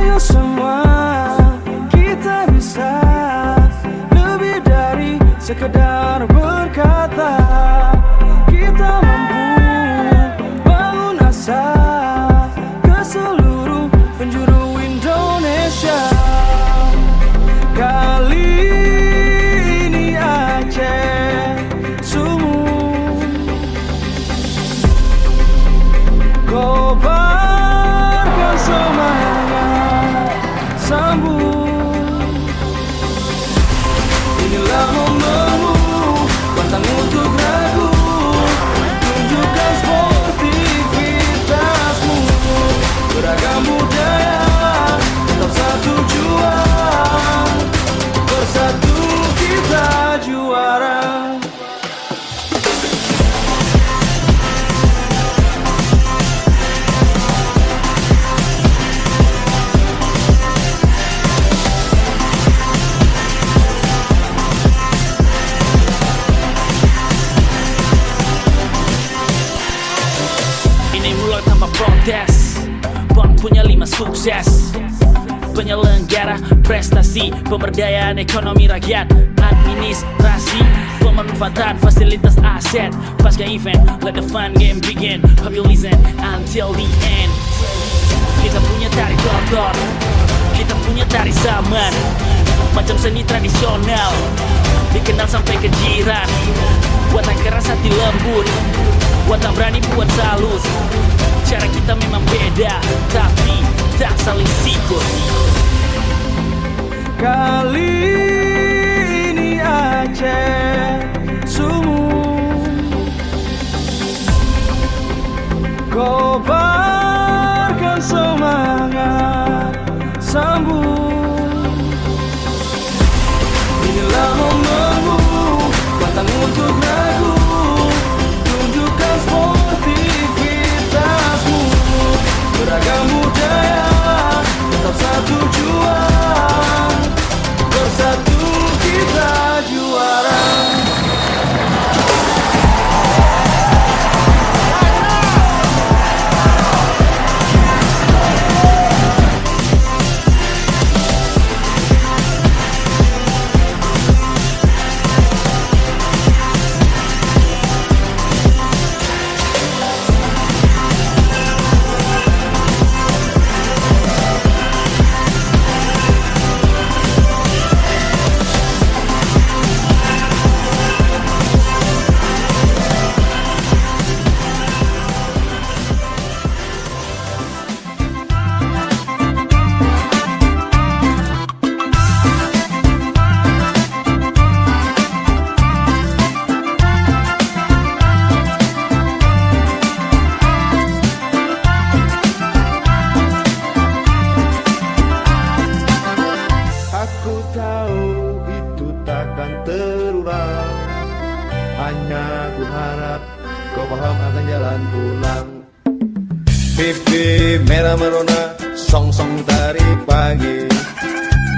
Ayo semua kita bisa lebih dari sekedar berkata. Kita mampu bangun asa ke seluruh penjuru Indonesia. Kali ini Aceh sumur kobarkan semangat, sambung. Inilah momenmu, pantang untuk ragu. Tunjukkan sportivitasmu, beragam budaya, tetap satu jua. Bersatu kita juara. Ini mulai tanpa protes, Bang punya 5 sukses. Penyelenggara prestasi, pemberdayaan ekonomi rakyat, administrasi, pemanfaatan fasilitas aset. Pasca event, let the fun game begin. Hope you listen until the end. Kita punya tari tortor, kita punya tari saman, macam seni tradisional, dikenal sampai ke jiran. Buatan keras hati lembut, buatan berani buat salut. Cara kita memang beda, tapi tak saling sikut. Kali ini Aceh sumur kobarkan semangat, sambung. Inilah momenmu, pantang untuk ragu. Tunjukkan sportivitasmu, beragam budaya, tetap satu jua. Bersatu kita juara. Aku tahu itu takkan terulang, hanya ku harap kau paham akan jalan pulang. Pipi merah merona, song-song tari pagi,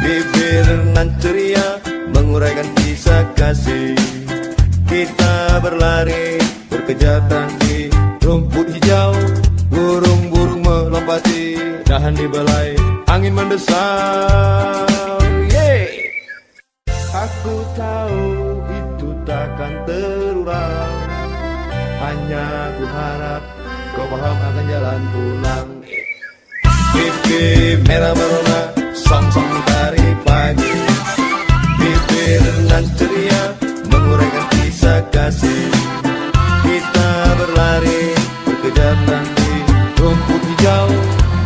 bibir nan ceria menguraikan kisah kasih. Kita berlari berkejaran di rumput hijau, burung-burung melompati, dahan dibelai angin mendesau. Aku tahu itu takkan terulang, hanya ku harap kau paham akan jalan pulang. Pipi merah merona, song-song tari pagi, bibir nan ceria menguraikan kisah kasih. Kita berlari berkejaran di rumput hijau,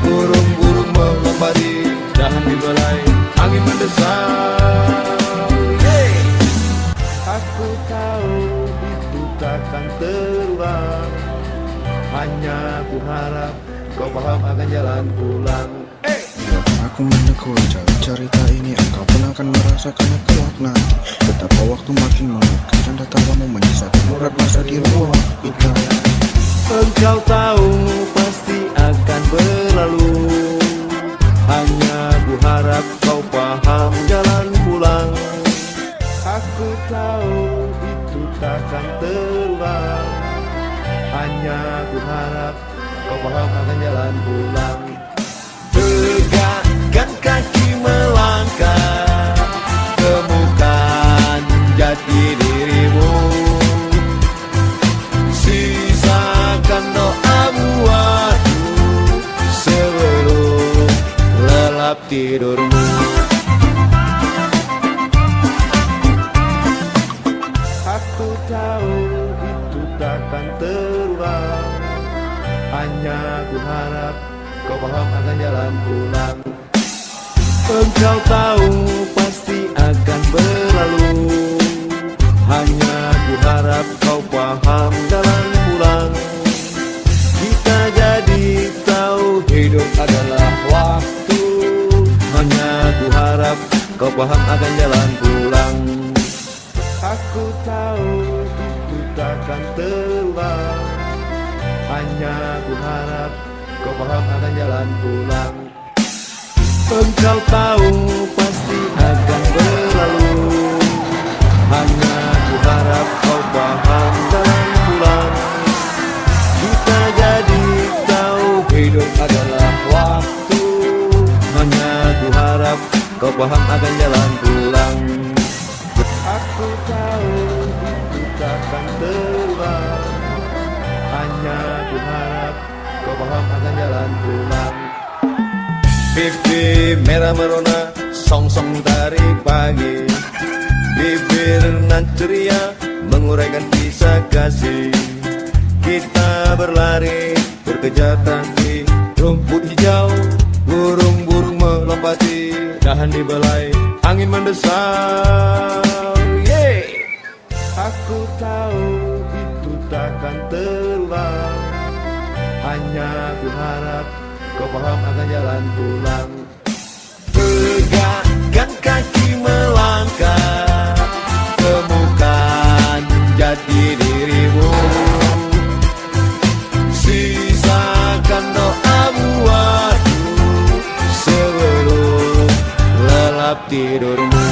burung-burung melompati, dahan dibelai angin mendesau. Aku tahu itu takkan terulang, hanya ku harap kau paham akan jalan pulang. Aku menekuk cerita ini, engkau pun akan merasakannya kelak nanti. Betapa waktu makin mendekat dan datang kamu menyisakan urat masa di ruang kita. Engkau tahu pasti akan berlalu, hanya ku harap kau paham jalan pulang. Aku tahu itu takkan terulang, hanya ku harap kau paham akan jalan pulang. Tegak kaki melangkah, temukan jati dirimu. Sisakan doa buatmu sebelum lelap tidurmu. Aku tahu itu takkan terulang, hanya ku harap kau paham akan jalan pulang. Engkau tahu pasti akan berlalu, hanya ku harap kau paham jalan pulang. Kita jadi tahu hidup adalah waktu, hanya ku harap kau paham akan jalan pulang. Aku tahu itu takkan terulang, hanya ku harap kau paham akan jalan pulang. Engkau tahu pasti akan berlalu, hanya ku harap kau paham jalan pulang. Kita jadi tahu hidup adalah waktu, hanya ku harap kau paham akan jalan pulang. Aku tahu itu takkan terulang, hanya ku harap kau paham akan jalan pulang. Pipi merah merona, song-song dari pagi, bibir nan ceria menguraikan kisah kasih. Kita berlari berkejar tangki rumput hijau, burung-burung melompati, dahan dibelai angin mendesam. Aku tahu itu takkan terulang, hanya ku harap kau paham akan jalan pulang. Tegakkan kaki melangkah, temukan jati dirimu. Sisakan doa buatmu sebelum lelap tidurmu.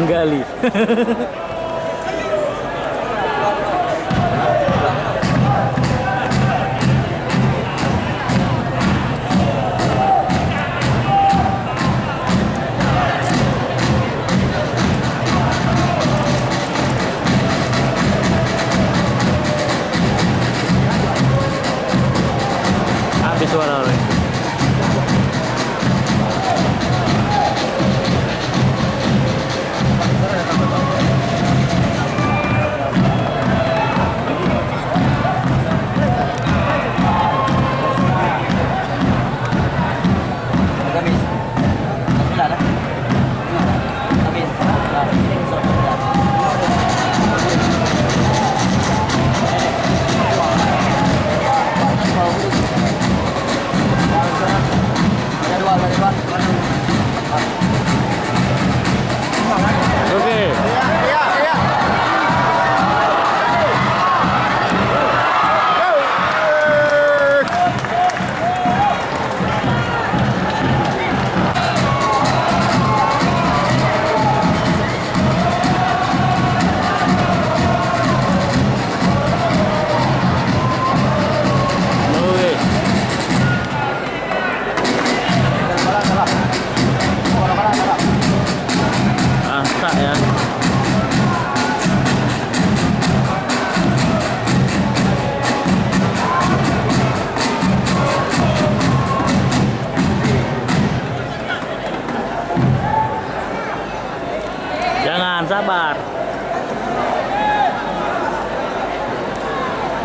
menggali. Habis suara orang. Oke. Masak ya. Jangan, sabar.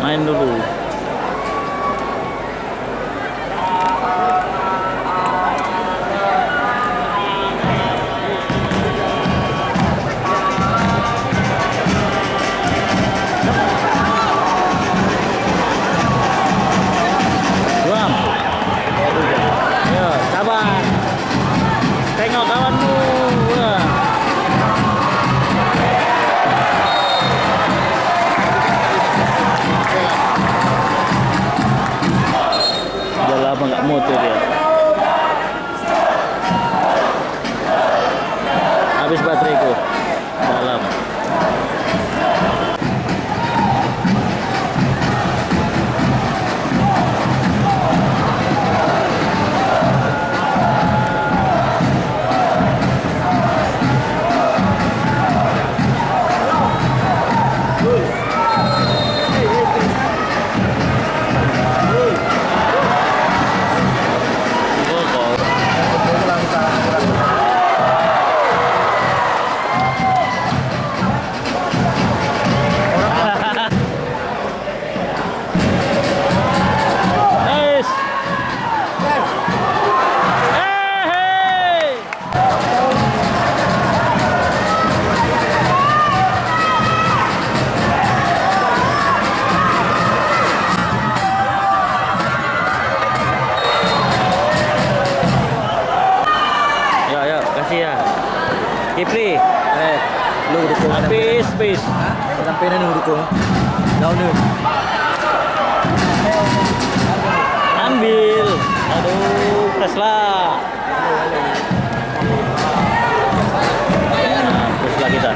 Main dulu. Guam. Yo, sabar. Tengok kawanmu. Wah. Udah lama nggak motor dia. Habis bateraiku. Dalam. Ya. Kipli. Lu dukung Habis. sampai nanti dukung. Daun nih. Ambil. Aduh, Tesla. Tesla kita.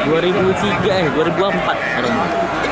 Dua 2004 orang.